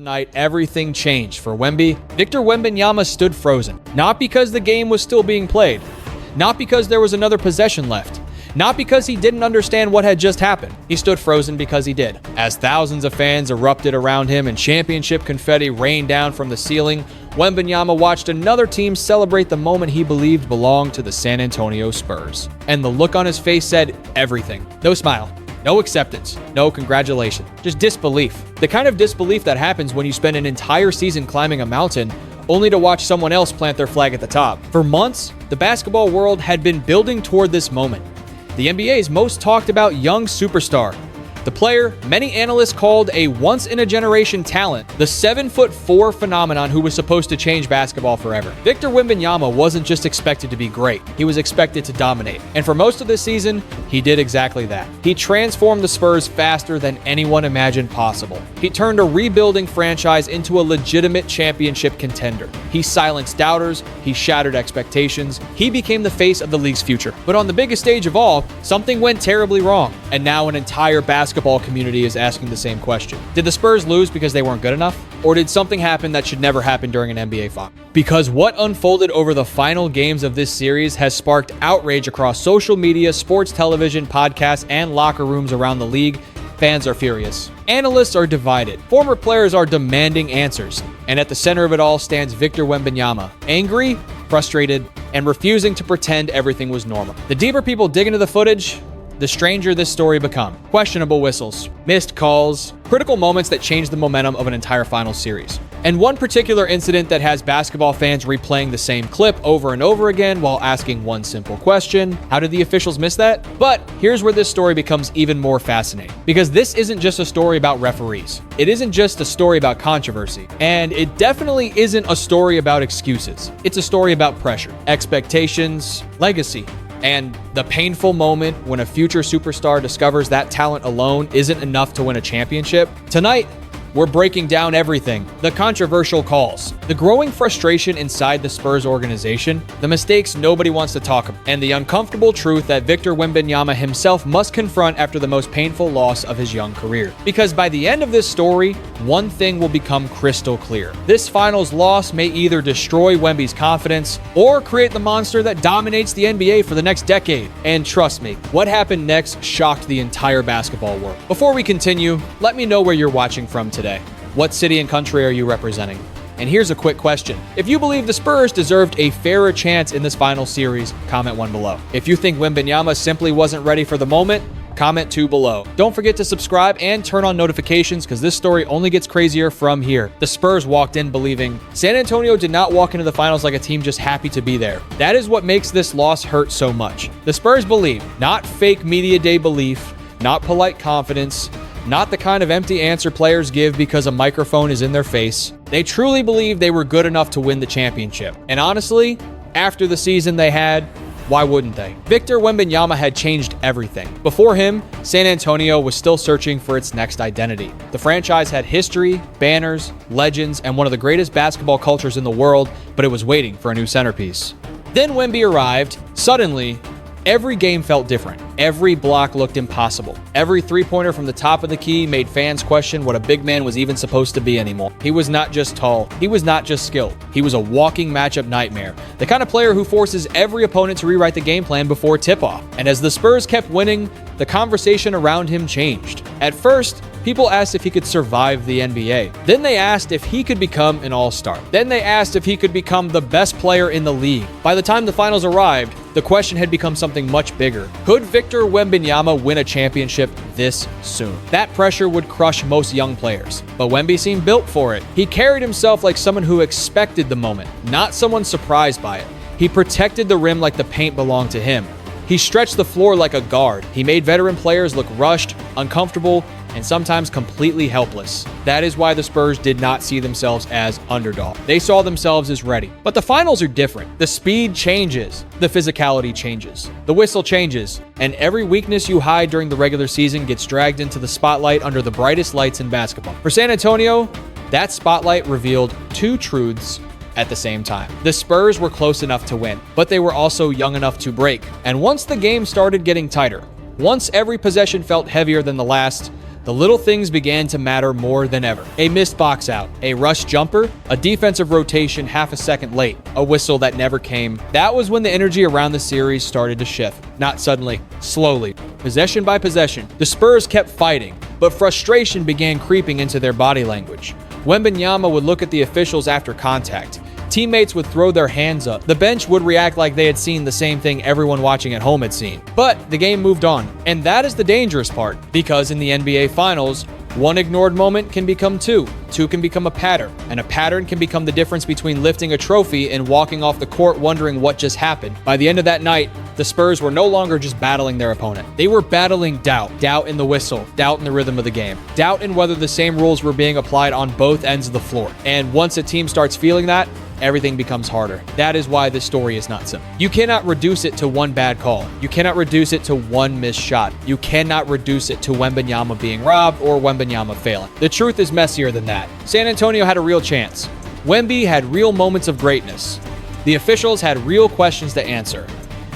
night, everything changed for Wemby. Victor Wembanyama stood frozen. Not because the game was still being played. Not because there was another possession left. Not because he didn't understand what had just happened. He stood frozen because he did. As thousands of fans erupted around him and championship confetti rained down from the ceiling, Wembanyama watched another team celebrate the moment he believed belonged to the San Antonio Spurs. And the look on his face said everything. No smile. No acceptance, no congratulation, just disbelief. The kind of disbelief that happens when you spend an entire season climbing a mountain only to watch someone else plant their flag at the top. For months, the basketball world had been building toward this moment. The NBA's most talked about young superstar. The player many analysts called a once-in-a-generation talent, the 7'4" phenomenon who was supposed to change basketball forever. Victor Wembanyama wasn't just expected to be great, he was expected to dominate. And for most of this season, he did exactly that. He transformed the Spurs faster than anyone imagined possible. He turned a rebuilding franchise into a legitimate championship contender. He silenced doubters, he shattered expectations, he became the face of the league's future. But on the biggest stage of all, something went terribly wrong, and now an entire basketball community is asking the same question. Did the Spurs lose because they weren't good enough? Or did something happen that should never happen during an NBA final? Because what unfolded over the final games of this series has sparked outrage across social media, sports television, podcasts, and locker rooms around the league. Fans are furious. Analysts are divided. Former players are demanding answers. And at the center of it all stands Victor Wembanyama, angry, frustrated, and refusing to pretend everything was normal. The deeper people dig into the footage, the stranger this story become. Questionable whistles, missed calls, critical moments that change the momentum of an entire finals series. And one particular incident that has basketball fans replaying the same clip over and over again while asking one simple question: how did the officials miss that? But here's where this story becomes even more fascinating. Because this isn't just a story about referees. It isn't just a story about controversy. And it definitely isn't a story about excuses. It's a story about pressure, expectations, legacy, and the painful moment when a future superstar discovers that talent alone isn't enough to win a championship. Tonight, we're breaking down everything: the controversial calls, the growing frustration inside the Spurs organization, the mistakes nobody wants to talk about, and the uncomfortable truth that Victor Wembanyama himself must confront after the most painful loss of his young career. Because by the end of this story, one thing will become crystal clear. This finals loss may either destroy Wemby's confidence or create the monster that dominates the NBA for the next decade. And trust me, what happened next shocked the entire basketball world. Before we continue, let me know where you're watching from today. What city and country are you representing? And here's a quick question. If you believe the Spurs deserved a fairer chance in this final series, comment 1 below. If you think Wembanyama simply wasn't ready for the moment, comment 2 below. Don't forget to subscribe and turn on notifications because this story only gets crazier from here. The Spurs walked in believing. San Antonio did not walk into the finals like a team just happy to be there. That is what makes this loss hurt so much. The Spurs believe, not fake media day belief, not polite confidence, not the kind of empty answer players give because a microphone is in their face. They truly believe they were good enough to win the championship. And honestly, after the season they had, why wouldn't they? Victor Wembanyama had changed everything. Before him, San Antonio was still searching for its next identity. The franchise had history, banners, legends, and one of the greatest basketball cultures in the world, but it was waiting for a new centerpiece. Then Wemby arrived. Suddenly, every game felt different. Every block looked impossible. Every three-pointer from the top of the key made fans question what a big man was even supposed to be anymore. He was not just tall. He was not just skilled. He was a walking matchup nightmare. The kind of player who forces every opponent to rewrite the game plan before tip-off. And as the Spurs kept winning, the conversation around him changed. At first, people asked if he could survive the NBA. Then they asked if he could become an all-star. Then they asked if he could become the best player in the league. By the time the finals arrived, the question had become something much bigger. Could Victor Wembanyama win a championship this soon? That pressure would crush most young players, but Wemby seemed built for it. He carried himself like someone who expected the moment, not someone surprised by it. He protected the rim like the paint belonged to him. He stretched the floor like a guard. He made veteran players look rushed, uncomfortable, and sometimes completely helpless. That is why the Spurs did not see themselves as underdog. They saw themselves as ready. But the finals are different. The speed changes. The physicality changes. The whistle changes. And every weakness you hide during the regular season gets dragged into the spotlight under the brightest lights in basketball. For San Antonio, that spotlight revealed two truths at the same time. The Spurs were close enough to win, but they were also young enough to break. And once the game started getting tighter, once every possession felt heavier than the last, the little things began to matter more than ever. A missed box out, a rush jumper, a defensive rotation half a second late, a whistle that never came. That was when the energy around the series started to shift. Not suddenly, slowly, possession by possession. The Spurs kept fighting, but frustration began creeping into their body language. Wembanyama would look at the officials after contact. Teammates would throw their hands up. The bench would react like they had seen the same thing everyone watching at home had seen. But the game moved on. And that is the dangerous part, because in the NBA Finals, one ignored moment can become two. Two can become a pattern. And a pattern can become the difference between lifting a trophy and walking off the court wondering what just happened. By the end of that night, the Spurs were no longer just battling their opponent. They were battling doubt. Doubt in the whistle. Doubt in the rhythm of the game. Doubt in whether the same rules were being applied on both ends of the floor. And once a team starts feeling that, everything becomes harder. That is why this story is not simple. You cannot reduce it to one bad call. You cannot reduce it to one missed shot. You cannot reduce it to Wembanyama being robbed or Wembanyama failing. The truth is messier than that. San Antonio had a real chance. Wemby had real moments of greatness. The officials had real questions to answer.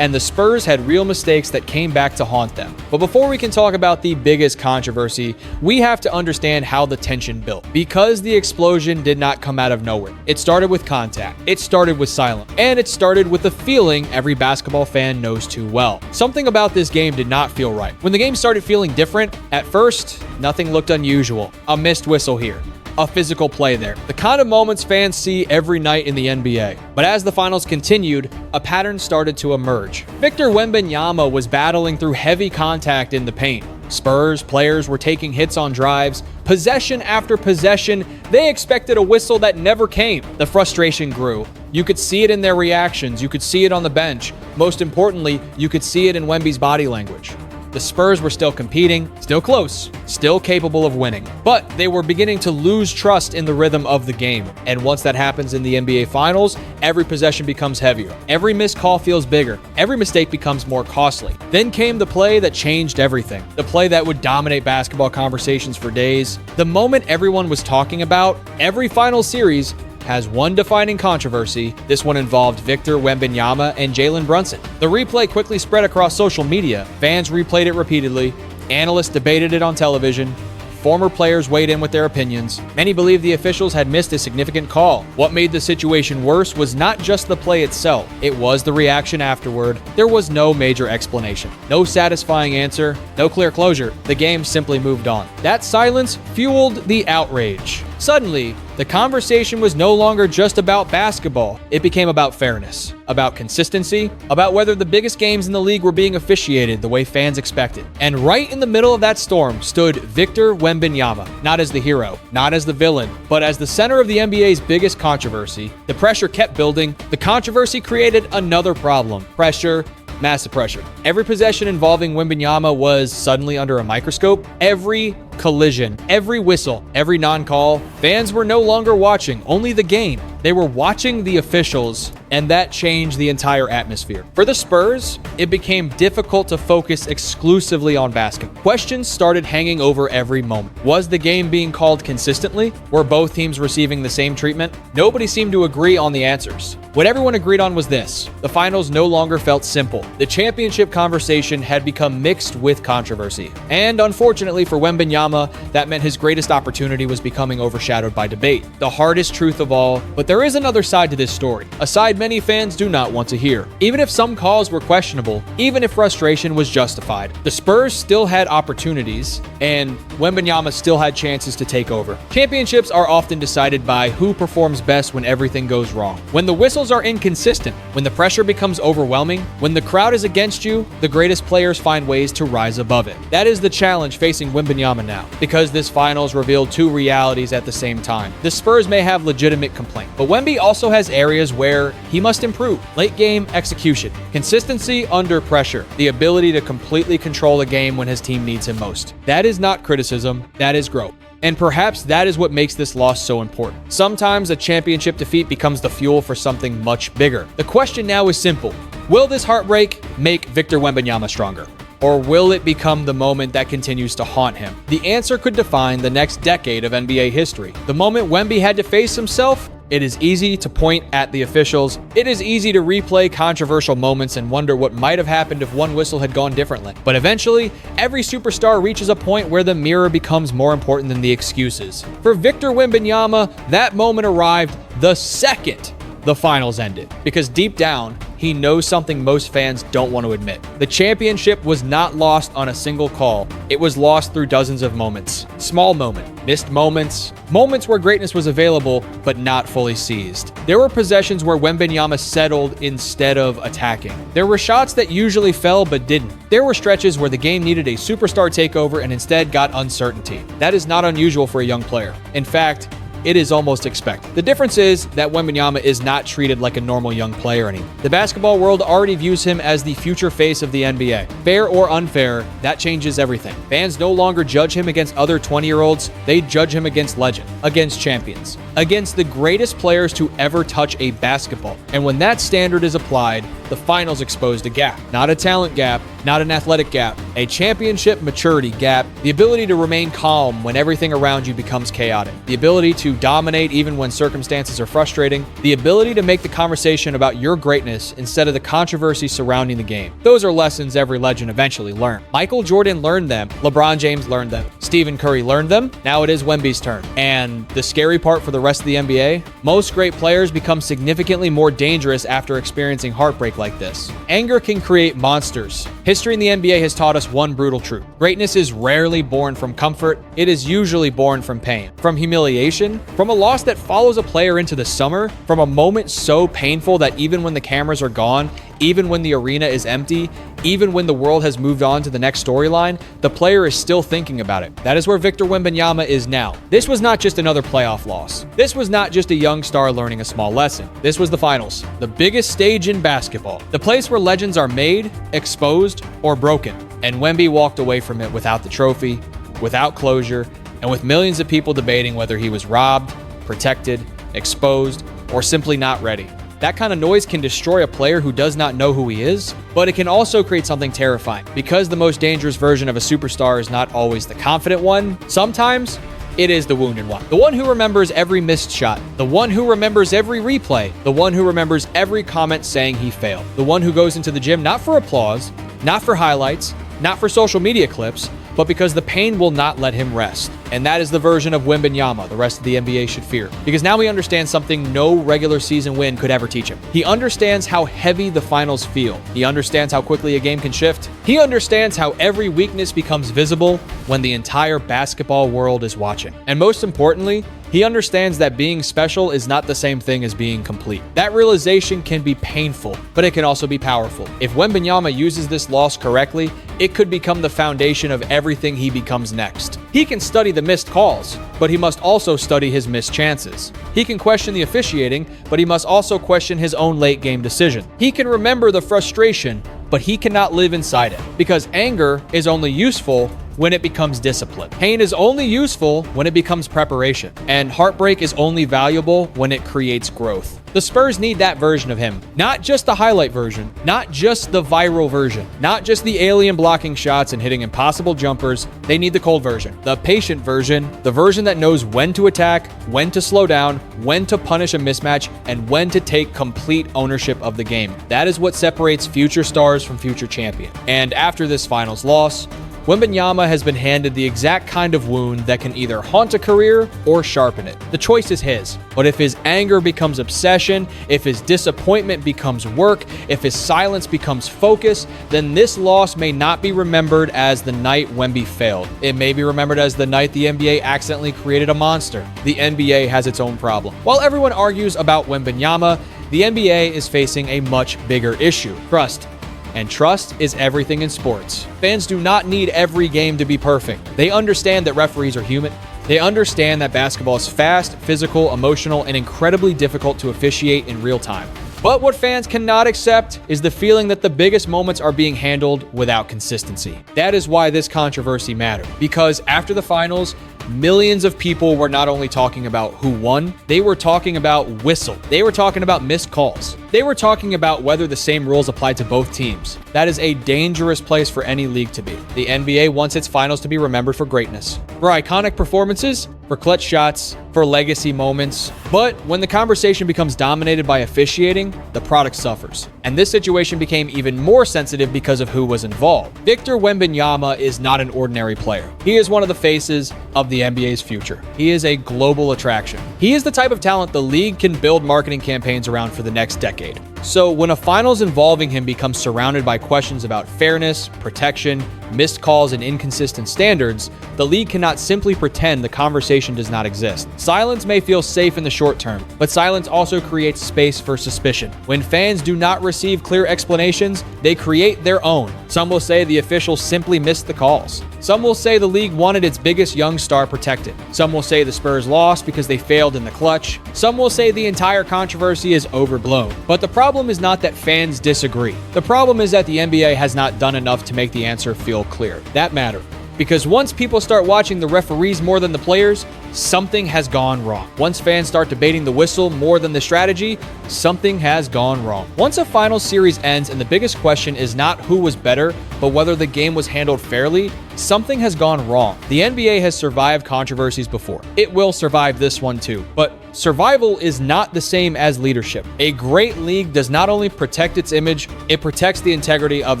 And the Spurs had real mistakes that came back to haunt them. But before we can talk about the biggest controversy, we have to understand how the tension built. Because the explosion did not come out of nowhere. It started with contact. It started with silence. And it started with a feeling every basketball fan knows too well. Something about this game did not feel right. When the game started feeling different, at first, nothing looked unusual. A missed whistle here. A physical play there. The kind of moments fans see every night in the NBA. But as the finals continued, a pattern started to emerge. Victor Wembanyama was battling through heavy contact in the paint. Spurs players were taking hits on drives. Possession after possession, they expected a whistle that never came. The frustration grew. You could see it in their reactions. You could see it on the bench. Most importantly, you could see it in Wemby's body language. The Spurs were still competing, still close, still capable of winning. But they were beginning to lose trust in the rhythm of the game. And once that happens in the NBA Finals, every possession becomes heavier. Every missed call feels bigger. Every mistake becomes more costly. Then came the play that changed everything. The play that would dominate basketball conversations for days. The moment everyone was talking about, every final series has one defining controversy. This one involved Victor Wembanyama and Jalen Brunson. The replay quickly spread across social media. Fans replayed it repeatedly. Analysts debated it on television. Former players weighed in with their opinions. Many believed the officials had missed a significant call. What made the situation worse was not just the play itself. It was the reaction afterward. There was no major explanation. No satisfying answer. No clear closure. The game simply moved on. That silence fueled the outrage. Suddenly, the conversation was no longer just about basketball. It became about fairness, about consistency, about whether the biggest games in the league were being officiated the way fans expected. And right in the middle of that storm stood Victor Wembanyama, not as the hero, not as the villain, but as the center of the NBA's biggest controversy. The pressure kept building. The controversy created another problem. Pressure. Massive pressure. Every possession involving Wembanyama was suddenly under a microscope. Every collision, every whistle, every non-call. Fans were no longer watching only the game. They were watching the officials, and that changed the entire atmosphere. For the Spurs, it became difficult to focus exclusively on basketball. Questions started hanging over every moment. Was the game being called consistently? Were both teams receiving the same treatment? Nobody seemed to agree on the answers. What everyone agreed on was this: the finals no longer felt simple. The championship conversation had become mixed with controversy. And unfortunately for Wembanyama, that meant his greatest opportunity was becoming overshadowed by debate. The hardest truth of all, but there is another side to this story, a side many fans do not want to hear. Even if some calls were questionable, even if frustration was justified, the Spurs still had opportunities, and Wembanyama still had chances to take over. Championships are often decided by who performs best when everything goes wrong. When the whistles are inconsistent, when the pressure becomes overwhelming, when the crowd is against you, the greatest players find ways to rise above it. That is the challenge facing Wembanyama now, because this finals revealed two realities at the same time. The Spurs may have legitimate complaint, but Wemby also has areas where he must improve. Late game execution, consistency under pressure, the ability to completely control a game when his team needs him most. That is not criticism, that is growth. And perhaps that is what makes this loss so important. Sometimes a championship defeat becomes the fuel for something much bigger. The question now is simple. Will this heartbreak make Victor Wembanyama stronger? Or will it become the moment that continues to haunt him? The answer could define the next decade of NBA history. The moment Wemby had to face himself It is easy to point at the officials. It is easy to replay controversial moments and wonder what might have happened if one whistle had gone differently. But eventually, every superstar reaches a point where the mirror becomes more important than the excuses. For Victor Wembanyama, that moment arrived the second the finals ended, because deep down, he knows something most fans don't want to admit. The championship was not lost on a single call. It was lost through dozens of moments. Small moment, missed moments, moments where greatness was available but not fully seized. There were possessions where Wembanyama settled instead of attacking. There were shots that usually fell but didn't. There were stretches where the game needed a superstar takeover and instead got uncertainty. That is not unusual for a young player. In fact, it is almost expected. The difference is that Wembanyama is not treated like a normal young player anymore. The basketball world already views him as the future face of the NBA. Fair or unfair, that changes everything. Fans no longer judge him against other 20-year-olds. They judge him against legend, against champions, against the greatest players to ever touch a basketball. And when that standard is applied, the finals exposed a gap. Not a talent gap, not an athletic gap, a championship maturity gap, the ability to remain calm when everything around you becomes chaotic, the ability to dominate even when circumstances are frustrating, the ability to make the conversation about your greatness instead of the controversy surrounding the game. Those are lessons every legend eventually learned. Michael Jordan learned them, LeBron James learned them, Stephen Curry learned them, now it is Wemby's turn. And the scary part for the rest of the NBA, most great players become significantly more dangerous after experiencing heartbreak like this. Anger can create monsters. History in the NBA has taught us one brutal truth. Greatness is rarely born from comfort. It is usually born from pain, from humiliation, from a loss that follows a player into the summer, from a moment so painful that even when the cameras are gone, even when the arena is empty, even when the world has moved on to the next storyline, the player is still thinking about it. That is where Victor Wembanyama is now. This was not just another playoff loss. This was not just a young star learning a small lesson. This was the finals, the biggest stage in basketball, the place where legends are made, exposed, or broken. And Wemby walked away from it without the trophy, without closure, and with millions of people debating whether he was robbed, protected, exposed, or simply not ready. That kind of noise can destroy a player who does not know who he is, but it can also create something terrifying. Because the most dangerous version of a superstar is not always the confident one, sometimes it is the wounded one. The one who remembers every missed shot, the one who remembers every replay, the one who remembers every comment saying he failed, the one who goes into the gym not for applause, not for highlights, not for social media clips, but because the pain will not let him rest. And that is the version of Wembanyama the rest of the NBA should fear. Because now he understands something no regular season win could ever teach him. He understands how heavy the finals feel. He understands how quickly a game can shift. He understands how every weakness becomes visible when the entire basketball world is watching. And most importantly, he understands that being special is not the same thing as being complete. That realization can be painful, but it can also be powerful. If Wembanyama uses this loss correctly, it could become the foundation of everything he becomes next. He can study the missed calls, but he must also study his missed chances. He can question the officiating, but he must also question his own late game decision. He can remember the frustration, but he cannot live inside it, because anger is only useful when it becomes discipline. Pain is only useful when it becomes preparation. And heartbreak is only valuable when it creates growth. The Spurs need that version of him. Not just the highlight version, not just the viral version, not just the alien blocking shots and hitting impossible jumpers. They need the cold version, the patient version, the version that knows when to attack, when to slow down, when to punish a mismatch, and when to take complete ownership of the game. That is what separates future stars from future champions. And after this finals loss, Wembanyama has been handed the exact kind of wound that can either haunt a career or sharpen it. The choice is his. But if his anger becomes obsession, if his disappointment becomes work, if his silence becomes focus, then this loss may not be remembered as the night Wemby failed. It may be remembered as the night the NBA accidentally created a monster. The NBA has its own problem. While everyone argues about Wembanyama, the NBA is facing a much bigger issue: trust. And trust is everything in sports. Fans do not need every game to be perfect. They understand that referees are human. They understand that basketball is fast, physical, emotional, and incredibly difficult to officiate in real time. But what fans cannot accept is the feeling that the biggest moments are being handled without consistency. That is why this controversy mattered. Because after the finals, millions of people were not only talking about who won, they were talking about whistle. They were talking about missed calls. They were talking about whether the same rules apply to both teams. That is a dangerous place for any league to be. The NBA wants its finals to be remembered for greatness, for iconic performances, for clutch shots, for legacy moments. But when the conversation becomes dominated by officiating, the product suffers. And this situation became even more sensitive because of who was involved. Victor Wembanyama is not an ordinary player. He is one of the faces of the NBA's future. He is a global attraction. He is the type of talent the league can build marketing campaigns around for the next decade. So when a finals involving him becomes surrounded by questions about fairness, protection, missed calls, and inconsistent standards, the league cannot simply pretend the conversation does not exist. Silence may feel safe in the short term, but silence also creates space for suspicion. When fans do not receive clear explanations, they create their own. Some will say the officials simply missed the calls. Some will say the league wanted its biggest young star protected. Some will say the Spurs lost because they failed in the clutch. Some will say the entire controversy is overblown. But the problem is not that fans disagree. The problem is that the NBA has not done enough to make the answer feel clear. That matters. Because once people start watching the referees more than the players, something has gone wrong. Once fans start debating the whistle more than the strategy, something has gone wrong. Once a final series ends and the biggest question is not who was better, but whether the game was handled fairly, something has gone wrong. The NBA has survived controversies before. It will survive this one too. But survival is not the same as leadership. A great league does not only protect its image, it protects the integrity of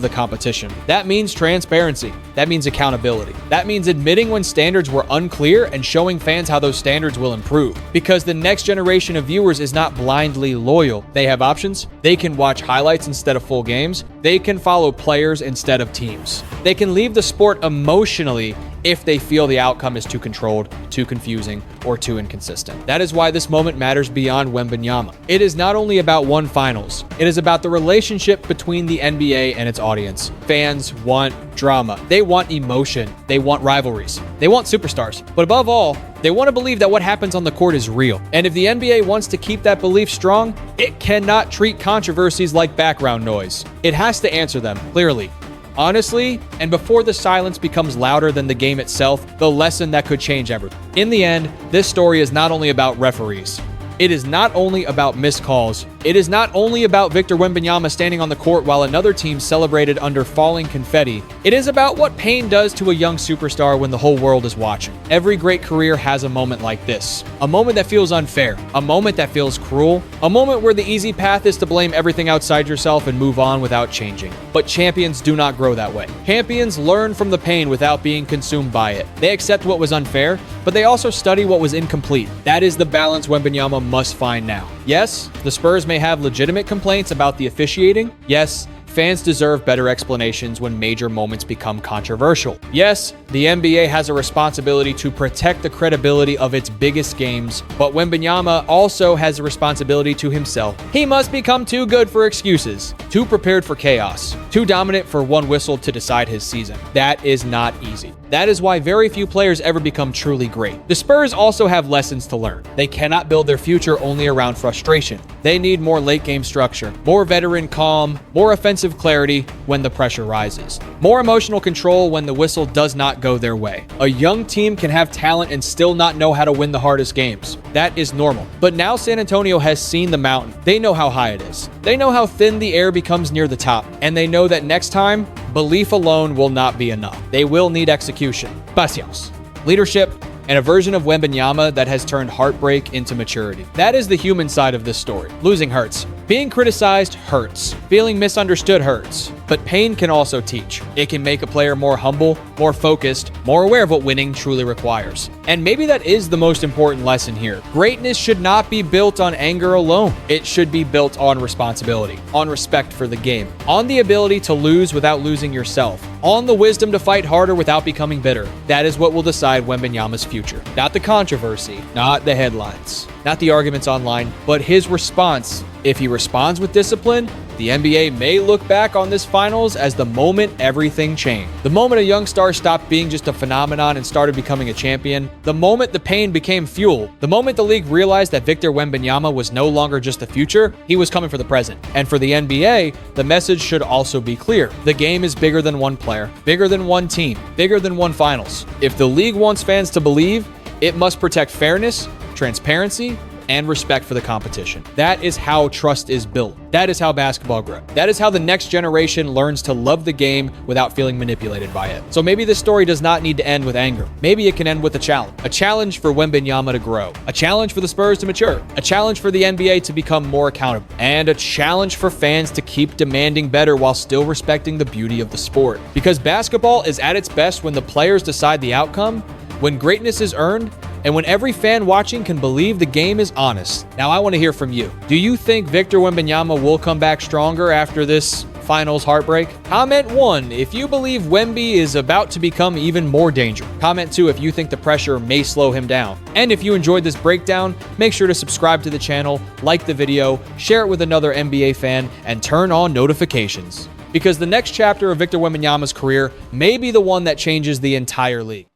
the competition. That means transparency. That means accountability. That means admitting when standards were unclear and showing fans how those standards will improve. Because the next generation of viewers is not blindly loyal. They have options. They can watch highlights instead of full games. They can follow players instead of teams. They can leave the sport emotionally if they feel the outcome is too controlled, too confusing, or too inconsistent. That is why this moment matters beyond Wembanyama. It is not only about one finals, it is about the relationship between the NBA and its audience. Fans want drama. They want emotion. They want rivalries. They want superstars. But above all, they want to believe that what happens on the court is real. And if the NBA wants to keep that belief strong, it cannot treat controversies like background noise. It has to answer them clearly, honestly, and before the silence becomes louder than the game itself, the lesson that could change everything. In the end, this story is not only about referees. It is not only about missed calls. It is not only about Victor Wembanyama standing on the court while another team celebrated under falling confetti. It is about what pain does to a young superstar when the whole world is watching. Every great career has a moment like this. A moment that feels unfair. A moment that feels cruel. A moment where the easy path is to blame everything outside yourself and move on without changing. But champions do not grow that way. Champions learn from the pain without being consumed by it. They accept what was unfair, but they also study what was incomplete. That is the balance Wembanyama must find now. Yes, the Spurs may have legitimate complaints about the officiating. Yes, fans deserve better explanations when major moments become controversial. Yes, the NBA has a responsibility to protect the credibility of its biggest games, but Wembanyama also has a responsibility to himself. He must become too good for excuses, too prepared for chaos, too dominant for one whistle to decide his season. That is not easy. That is why very few players ever become truly great. The Spurs also have lessons to learn. They cannot build their future only around frustration. They need more late game structure, more veteran calm, more offensive clarity when the pressure rises, more emotional control when the whistle does not go their way. A young team can have talent and still not know how to win the hardest games. That is normal. But now San Antonio has seen the mountain. They know how high it is. They know how thin the air becomes near the top. And they know that next time, belief alone will not be enough. They will need execution, patience, leadership, and a version of Wembanyama that has turned heartbreak into maturity. That is the human side of this story. Losing hurts. Being criticized hurts. Feeling misunderstood hurts. But pain can also teach. It can make a player more humble, more focused, more aware of what winning truly requires. And maybe that is the most important lesson here. Greatness should not be built on anger alone. It should be built on responsibility, on respect for the game, on the ability to lose without losing yourself, on the wisdom to fight harder without becoming bitter. That is what will decide Wembanyama's future. Not the controversy, not the headlines, not the arguments online, but his response. If he responds with discipline, the NBA may look back on this finals as the moment everything changed. The moment a young star stopped being just a phenomenon and started becoming a champion. The moment the pain became fuel. The moment the league realized that Victor Wembanyama was no longer just the future, he was coming for the present. And for the NBA, the message should also be clear. The game is bigger than one player, bigger than one team, bigger than one finals. If the league wants fans to believe, it must protect fairness, transparency, and respect for the competition. That is how trust is built. That is how basketball grows. That is how the next generation learns to love the game without feeling manipulated by it. So maybe this story does not need to end with anger. Maybe it can end with a challenge. A challenge for Wembanyama to grow. A challenge for the Spurs to mature. A challenge for the NBA to become more accountable. And a challenge for fans to keep demanding better while still respecting the beauty of the sport. Because basketball is at its best when the players decide the outcome, when greatness is earned, and when every fan watching can believe the game is honest. Now, I want to hear from you. Do you think Victor Wembanyama will come back stronger after this finals heartbreak? Comment 1 if you believe Wemby is about to become even more dangerous. Comment 2 if you think the pressure may slow him down. And if you enjoyed this breakdown, make sure to subscribe to the channel, like the video, share it with another NBA fan, and turn on notifications. Because the next chapter of Victor Wembanyama's career may be the one that changes the entire league.